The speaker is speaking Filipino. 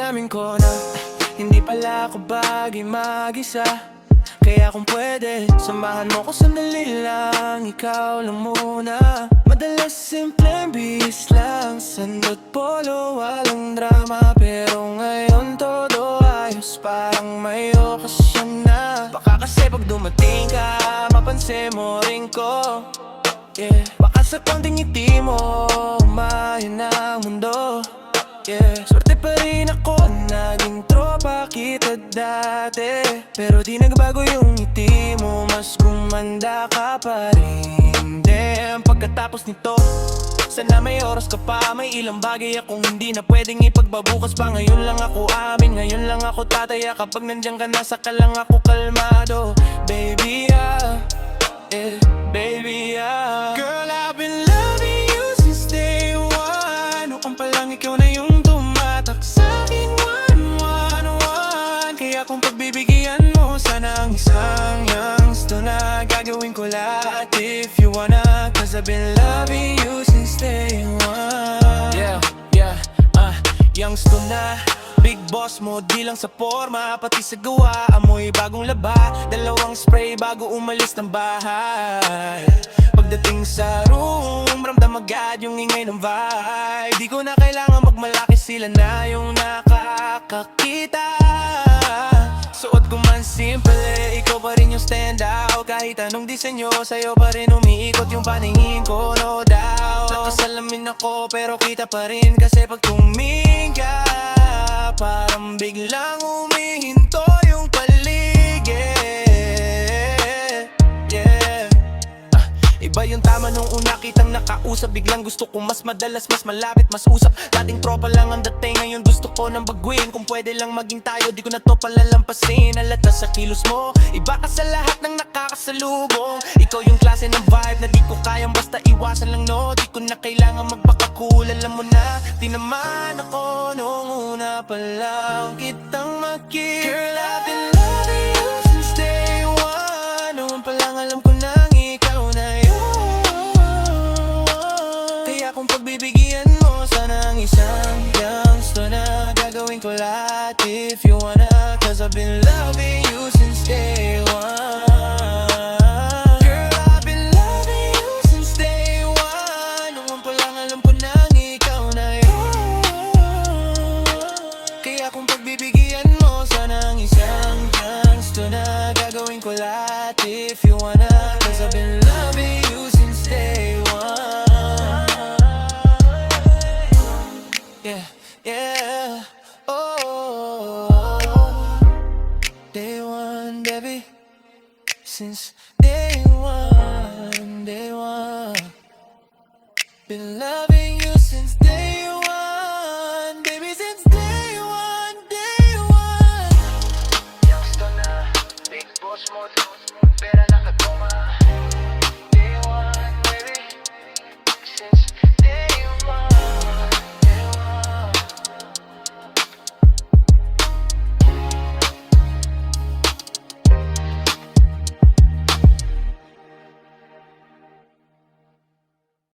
inamin ko na hindi pala ako bagay mag-isa. Kaya kung pwede, samahan mo ko sandali lang, ikaw lang muna. Madalas simpleng bis lang, sandot polo, walang drama. Pero ngayon todo ayos, parang may okasyon na. Baka kasi pag dumating ka, mapansin mo rin ko, yeah. Baka sa konting ngiti mo, umayon ang mundo, yeah. Swerte pa rin ako, naging tropa kita dati. Pero di nagbago yung ngiti mo, mas gumanda ka pa rin. Damn, pagkatapos nito, sana may oras ka pa. May ilang bagay akong hindi na pwedeng ipagbabukas pa. Ngayon lang ako amin, ngayon lang ako tataya. Kapag nandiyan ka na, saka lang ako kalmado. Baby, baby, girl, I've been loving you since day one. Noon pa lang ikaw na yung tumatak sa'kin, one. Kaya kung pagbibigyan mo sana ang isang youngs to na gagawin ko lahat if you wanna. Cause I've been loving you since day one. Yeah, youngs to na. Big boss mo, di lang sa forma, pati sa gawa. Amoy bagong laba, dalawang spray bago umalis ng bahay. Pagdating sa room, ramdam agad yung ingay ng vibe. Di ko na kailangan magmalaki, sila na yung nakakakita. Suot ko man simple, ikaw pa rin yung stand out. Kahit anong disenyo, sa'yo pa rin umiikot yung paningin ko, no doubt. Nakasalamin ako, pero kita pa rin. Kasi pag tumingin ka, parang biglang humihinto yung paligid, yeah. Iba yung tama nung una kitang nakausap. Biglang gusto ko mas madalas, mas malapit, mas usap. Dating tropa lang ang dating, ngayon gusto ko nang baguhin. Kung pwede lang maging tayo, di ko na to palalampasin. Halata sa kilos mo, iba ka sa lahat ng nakakasalubong. Ikaw yung klase ng vibe na di ko kayang basta iwasan lang, no. Di ko na kailangan magpaka-cool, alam mo na. Di naman ako nung una pa lang kitang makita. Girl, I've been loving you since day one. Noon pa lang alam ko nang ikaw na yun. Kaya kung pagbibigyan mo sana ang isang chance to na gagawin ko lahat if you wanna. Cause I've been loving you since day one. Girl, I've been loving you since day one. Noon pa lang alam ko nang ikaw na yun. Kaya kung pagbibigyan mo sana ang isang chance to na gagawin ko lahat if you wanna. Cause I've been loving you since day one. Yeah, oh, day one, baby. Since day one, been loving you since day